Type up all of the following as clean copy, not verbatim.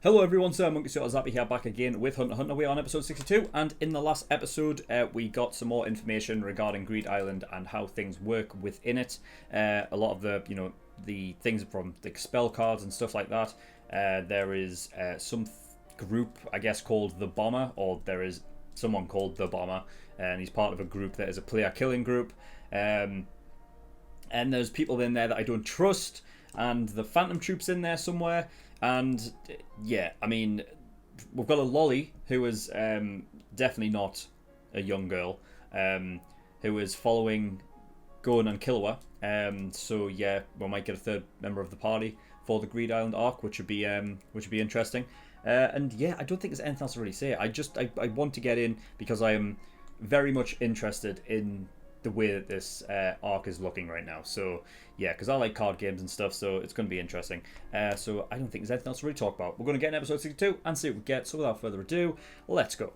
Hello everyone, SirMonkeySuit Zappy here back again with Hunter Hunter. We are on episode 62, and in the last episode we got some more information regarding Greed Island and how things work within it. A lot of the things from the spell cards and stuff like that. There is some group, I guess, called the Bomber, or there is someone called the Bomber, and he's part of a group that is a player killing group. And there's people in there that I don't trust, and the Phantom Troops in there somewhere. And yeah, I mean, we've got a Lolly who is definitely not a young girl, who is following Gon and Killua. So yeah, we might get a third member of the party for the Greed Island arc, which would be interesting. And yeah, I don't think there's anything else to really say. I want to get in because I am very much interested in the way that this arc is looking right now. So yeah, because I like card games and stuff, so it's going to be interesting. So I don't think there's anything else to really talk about. We're going to get in episode 62 and see what we get. So without further ado, let's go.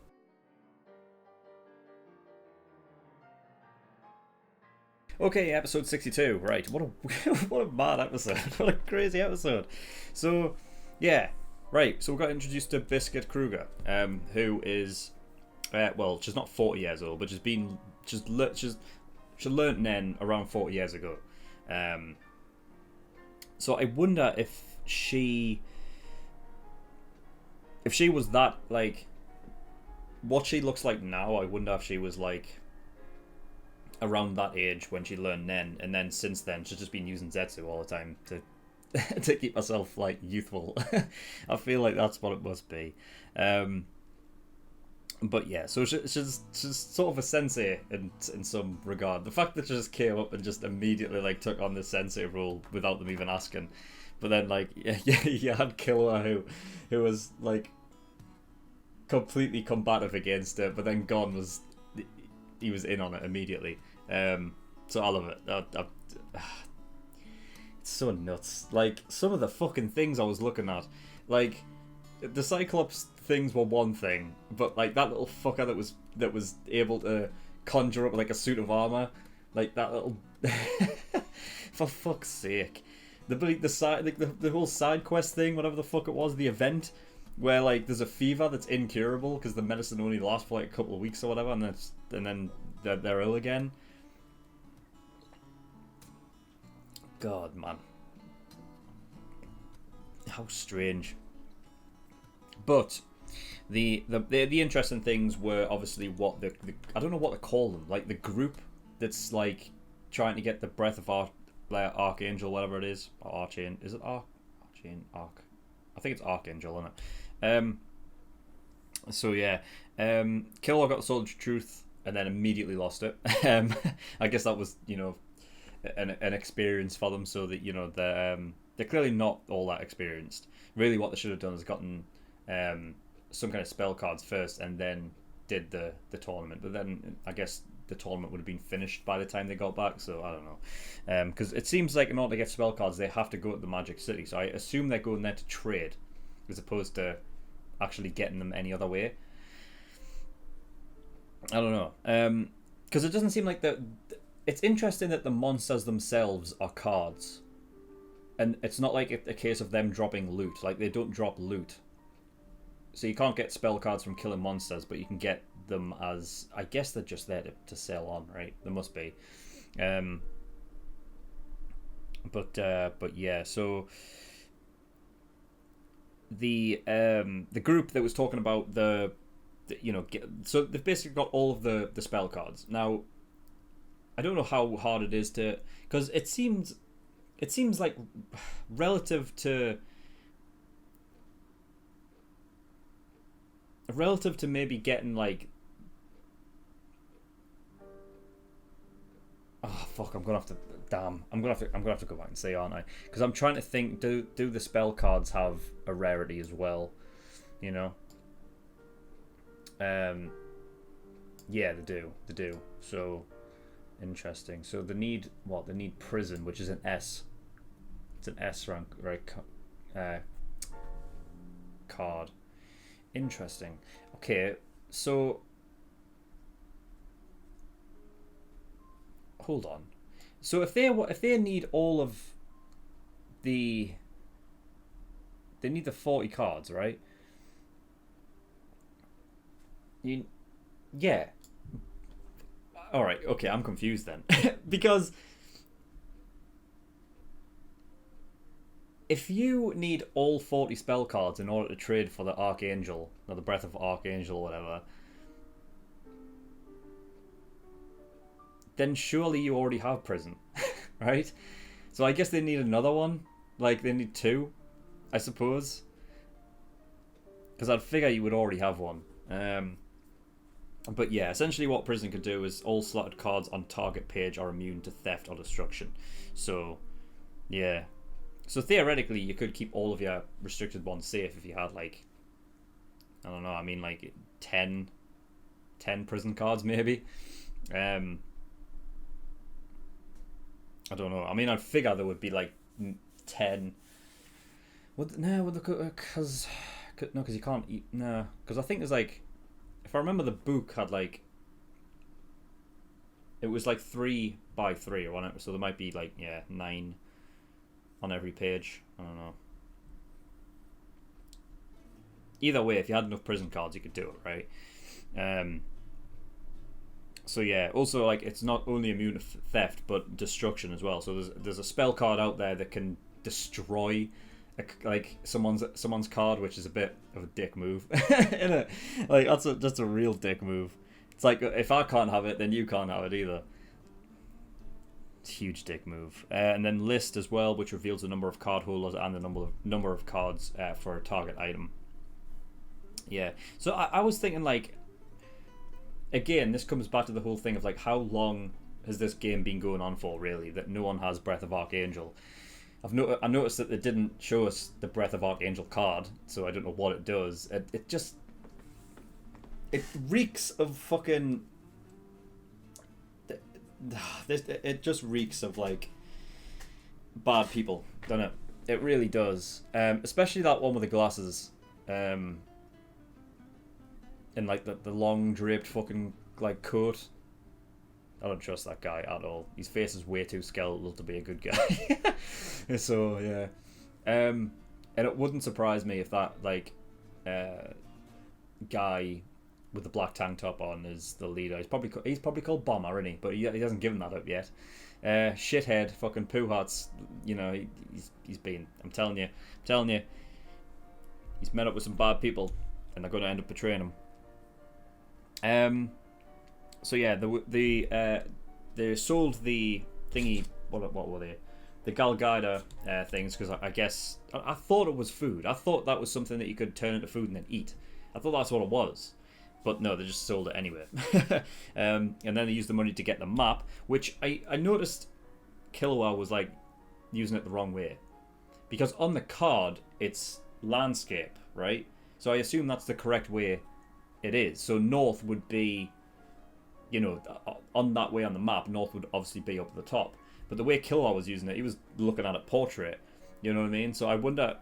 Okay, episode 62. Right, what a what a mad episode. What a crazy episode. So yeah, right. So we got introduced to Biscuit Kruger, who is well, she's not 40 years old, but she learnt Nen around 40 years ago. So I wonder if she was that, like, what she looks like now. I wonder if she was like around that age when she learned Nen, and then since then she's just been using Zetsu all the time to to keep herself like youthful. I feel like that's what it must be. But yeah, so she's sort of a sensei in some regard. The fact that she just came up and just immediately like took on the sensei role without them even asking. But then like you had Killua who was like completely combative against it, but then Gon he was in on it immediately. So I love it. It's so nuts. Like some of the fucking things I was looking at, like the Cyclops things were one thing, but like that little fucker that was able to conjure up like a suit of armor, like that little for fuck's sake, the side, like the whole side quest thing, whatever the fuck it was, the event where like there's a fever that's incurable because the medicine only lasts for like a couple of weeks or whatever, and then they're ill again. God, man, how strange. But the interesting things were obviously what the I don't know what to call them, like the group that's like trying to get the breath of Archangel, whatever it is, or Archangel. Is it Arc? I think it's Archangel, isn't it? So yeah, Killua got the Sword of Truth and then immediately lost it. I guess that was an experience for them, so that they're clearly not all that experienced. Really, what they should have done is gotten some kind of spell cards first and then did the tournament. But then I guess the tournament would have been finished by the time they got back, so I don't know. Because it seems like in order to get spell cards they have to go to the Magic City, so I assume they're going there to trade as opposed to actually getting them any other way. I don't know. Because it doesn't seem like it's interesting that the monsters themselves are cards, and it's not like a case of them dropping loot. Like, they don't drop loot. So you can't get spell cards from killing monsters, but you can get them as, I guess they're just there to sell on, right? There must be. But yeah, so the group that was talking about so they've basically got all of the spell cards. Now, I don't know how hard it is to, because it seems like relative to maybe getting like, oh fuck, I'm gonna have to go back and say, aren't I? Because I'm trying to think, do the spell cards have a rarity as well? Yeah, they do. So interesting. So they need what? They need prison, which is an S. It's an S rank, right? Card. Interesting. Okay, so hold on. So if they need all of the they need the 40 cards, right? Yeah. All right. Okay, I'm confused then because if you need all 40 spell cards in order to trade for the Archangel or the Breath of Archangel or whatever, then surely you already have Prison, right? So I guess they need another one. Like, they need 2, I suppose. Because I'd figure you would already have one. But yeah, essentially what Prison can do is all slotted cards on target page are immune to theft or destruction. So, yeah. So theoretically, you could keep all of your restricted ones safe if you had, like, I don't know, I mean, like, 10 Prison cards, maybe. I don't know. I mean, I'd figure there would be, like, 10. Because you can't eat. No, because I think there's, like, if I remember, the book had, like, it was like 3 by 3 or whatever, so there might be, like, 9 on every page. I don't know. Either way, if you had enough Prison cards, you could do it, right? So yeah, also, like, it's not only immune to theft but destruction as well. So there's a spell card out there that can destroy like someone's card, which is a bit of a dick move. Innit? Like, that's a real dick move. It's like, if I can't have it, then you can't have it either. It's a huge dick move. And then list as well, which reveals the number of card holders and the number of cards for a target item. Yeah. So I was thinking, like, again, this comes back to the whole thing of, like, how long has this game been going on for, really, that no one has Breath of Archangel? I noticed that they didn't show us the Breath of Archangel card, so I don't know what it does. It reeks of fucking... It just reeks of, like, bad people, doesn't it? It really does. Especially that one with the glasses. And, like, the long draped fucking, like, coat. I don't trust that guy at all. His face is way too skeletal to be a good guy. So, yeah. And it wouldn't surprise me if that, like, guy with the black tank top on is the leader. He's probably called Bomber, isn't he? But he hasn't given that up yet. Shithead, fucking poo hearts. You know, he's been... I'm telling you. He's met up with some bad people, and they're going to end up betraying him. So yeah, they sold the thingy. What were they? The Galgada things, because I guess I thought it was food. I thought that was something that you could turn into food and then eat. I thought that's what it was, but no, they just sold it anyway. And then they used the money to get the map, which I noticed Killua was, like, using it the wrong way, because on the card it's landscape, right? So I assume that's the correct way it is. So north would be, you know, on that way on the map, north would obviously be up at the top. But the way Killua was using it, he was looking at it portrait. You know what I mean? So I wonder,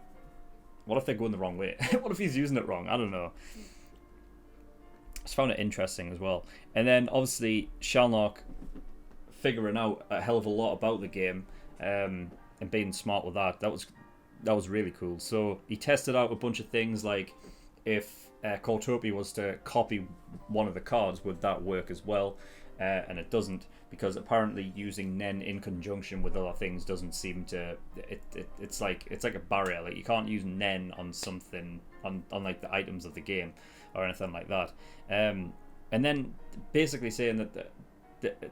what if they're going the wrong way? What if he's using it wrong? I don't know. I just found it interesting as well. And then obviously Shalnok figuring out a hell of a lot about the game, and being smart with that. That was really cool. So he tested out a bunch of things, like if Cortopi was to copy one of the cards, would that work as well? And it doesn't, because apparently using Nen in conjunction with other things doesn't seem to... It's like a barrier. Like, you can't use Nen on something, on like the items of the game or anything like that. And then basically saying that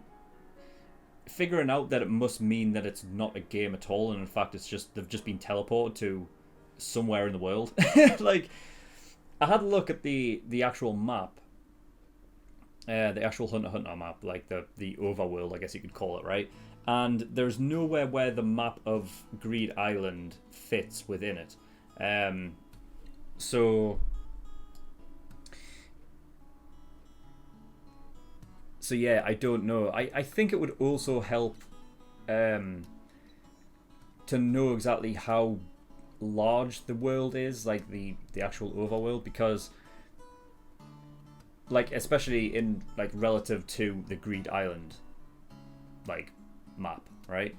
figuring out that it must mean that it's not a game at all, and in fact it's just they've just been teleported to somewhere in the world. Like, I had a look at the actual map, the actual Hunter x Hunter map, like the overworld, I guess you could call it, right? And there's nowhere where the map of Greed Island fits within it. So yeah, I don't know. I think it would also help to know exactly how large the world is, like the actual overworld, because, like, especially in, like, relative to the Greed Island, like, map, right?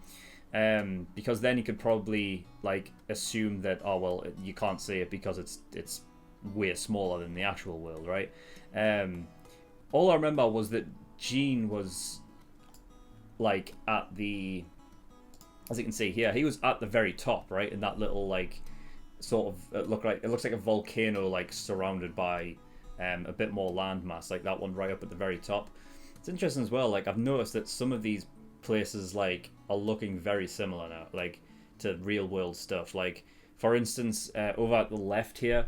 Because then you could probably like assume that, oh well, you can't see it because it's way smaller than the actual world, right? All I remember was that Gene was like at the, as you can see here, he was at the very top, right, in that little like sort of, it looks like a volcano like surrounded by a bit more landmass, like that one right up at the very top. It's interesting as well, like I've noticed that some of these places like are looking very similar now, like to real world stuff. Like for instance, over at the left here,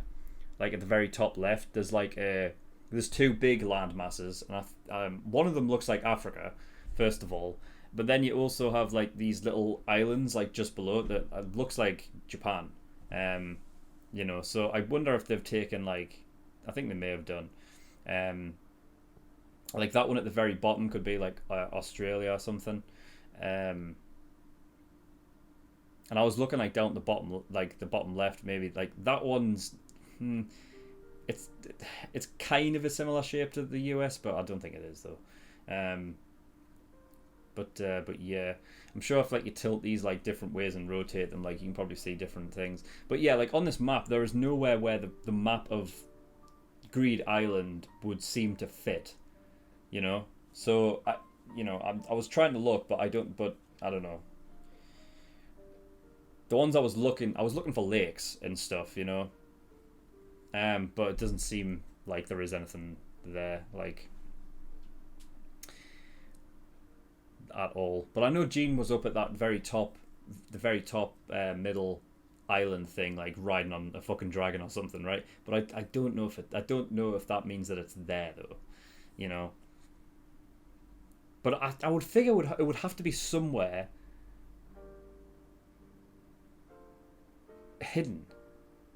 like at the very top left, there's two big land masses, and one of them looks like Africa, first of all, but then you also have like these little islands like just below that looks like Japan. So I wonder if they've taken like, I think they may have done, like that one at the very bottom could be like Australia or something. And I was looking like down at the bottom, like the bottom left, maybe like that one's. It's kind of a similar shape to the US, but I don't think it is though. But yeah, I'm sure if like you tilt these like different ways and rotate them, like you can probably see different things. But yeah, like on this map, there is nowhere where the map of Greed Island would seem to fit. So I was trying to look, but I don't know. The ones I was looking for lakes and stuff, but it doesn't seem like there is anything there, like at all. But I know Gene was up at that very top, the very top middle island thing, like riding on a fucking dragon or something, right? But I don't know if that means that it's there though, But I would figure it would have to be somewhere hidden,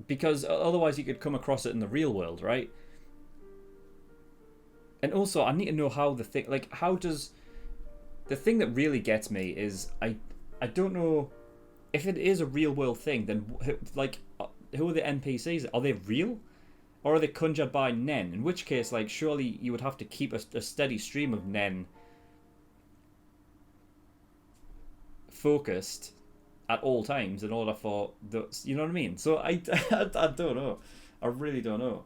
because otherwise you could come across it in the real world, right? And also, I need to know how the thing that really gets me is I don't know if it is a real world thing. Then who are the NPCs? Are they real, or are they conjured by Nen? In which case, like, surely you would have to keep a steady stream of Nen focused at all times in order for those, you know what I mean? So I don't know. I really don't know.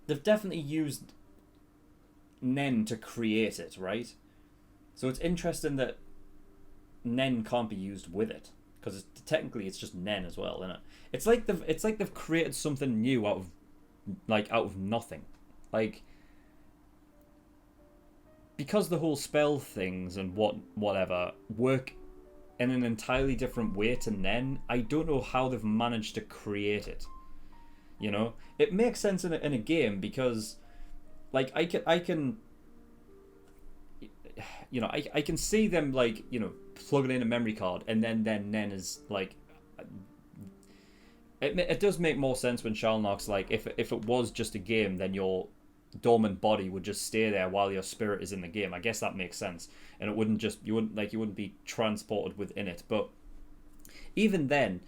They've definitely used Nen to create it, right? So it's interesting that Nen can't be used with it, because technically it's just Nen as well, isn't it? It's like they've created something new out of nothing, like, because the whole spell things and whatever work in an entirely different way to Nen. I don't know how they've managed to create it. It makes sense in a game, because like I can I can see them like plugging in a memory card, and then Nen is like, it does make more sense when Shalnock's like, if it was just a game, then your dormant body would just stay there while your spirit is in the game. I guess that makes sense, and it wouldn't just you wouldn't be transported within it. But even then,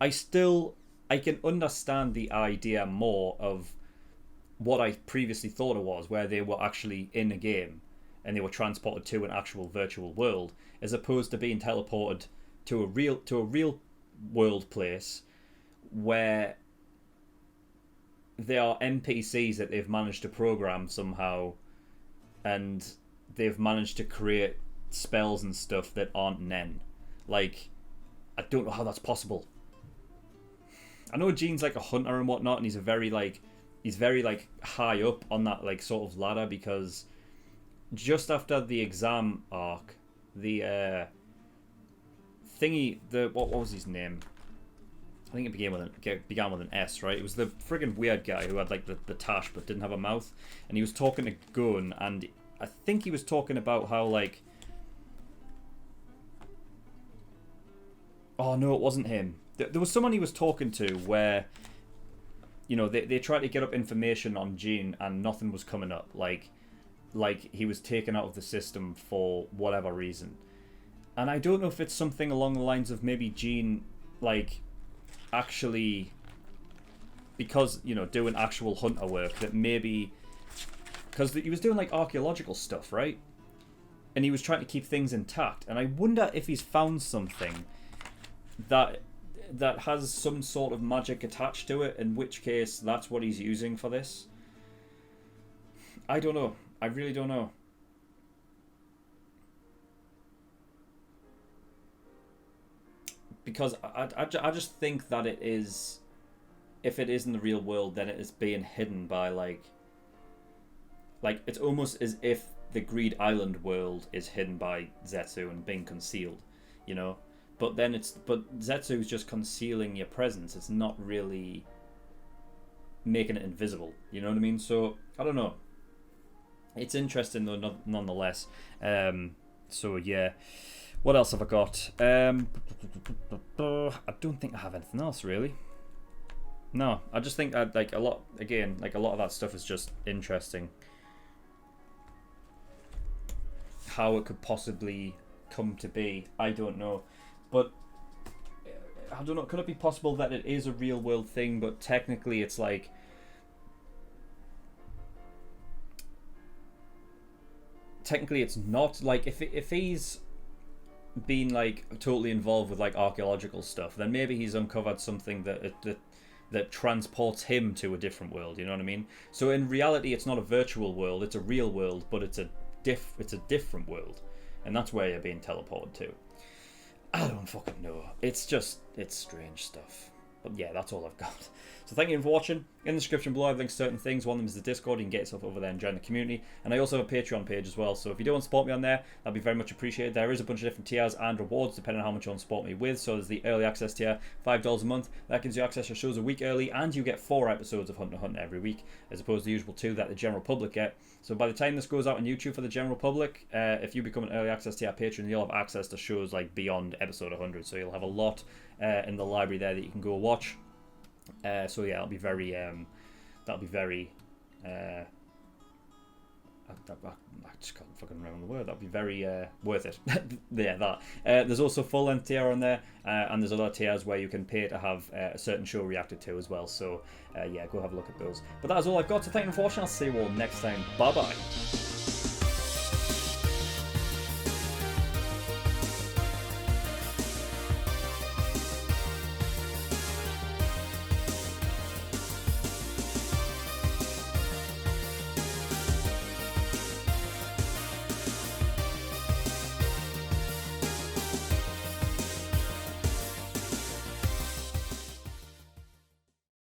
I can understand the idea more of what I previously thought it was, where they were actually in a game and they were transported to an actual virtual world, as opposed to being teleported to a real world place where they are NPCs that they've managed to program somehow, and they've managed to create spells and stuff that aren't Nen. Like, I don't know how that's possible. I know Gene's like a hunter and whatnot, and he's very high up on that like sort of ladder, because just after the exam arc, the what was his name? I think it began with an S, right? It was the friggin' weird guy who had like the tash but didn't have a mouth, and he was talking to Gun, and I think he was talking about how like, oh no, it wasn't him. There was someone he was talking to where, they tried to get up information on Gene and nothing was coming up. Like he was taken out of the system for whatever reason. And I don't know if it's something along the lines of maybe Gene, like, actually, because, doing actual hunter work, that maybe, because he was doing, like, archaeological stuff, right? and he was trying to keep things intact. And I wonder if he's found something that has some sort of magic attached to it, in which case that's what he's using for this. I don't know. I really don't know. Because I just think that it is, if it is in the real world, then it is being hidden by like it's almost as if the Greed Island world is hidden by Zetsu and being concealed, you know. But then Zetsu's just concealing your presence. It's not really making it invisible, you know what I mean? So I don't know. It's interesting though, nonetheless. So yeah. What else have I got? I don't think I have anything else really. No, I just think like a lot of that stuff is just interesting. How it could possibly come to be, I don't know. But I don't know, could it be possible that it is a real world thing, but technically it's like it's not. Like if he's been like totally involved with like archaeological stuff, then maybe he's uncovered something that transports him to a different world, you know what I mean? So in reality it's not a virtual world, it's a real world, but it's a different world, and that's where you're being teleported to. I don't fucking know. It's strange stuff. But yeah, that's all I've got. So thank you for watching. In the description below, I've linked certain things. One of them is the Discord. You can get yourself over there and join the community. And I also have a Patreon page as well. So if you do want to support me on there, that'd be very much appreciated. There is a bunch of different tiers and rewards depending on how much you want to support me with. So there's the early access tier, $5 a month. That gives you access to shows a week early, and you get 4 episodes of Hunter x Hunter every week, as opposed to the usual 2 that the general public get. So by the time this goes out on YouTube for the general public, if you become an early access tier patron, you'll have access to shows like beyond episode 100. So you'll have a lot in the library there that you can go watch. So yeah, that'll be very I just can't fucking remember the word. That'll be very worth it. Yeah, that. There's also full-length tier on there, and there's other tiers where you can pay to have a certain show reacted to as well. So yeah, go have a look at those. But that is all I've got. So thank you for watching. I'll see you all next time. Bye bye.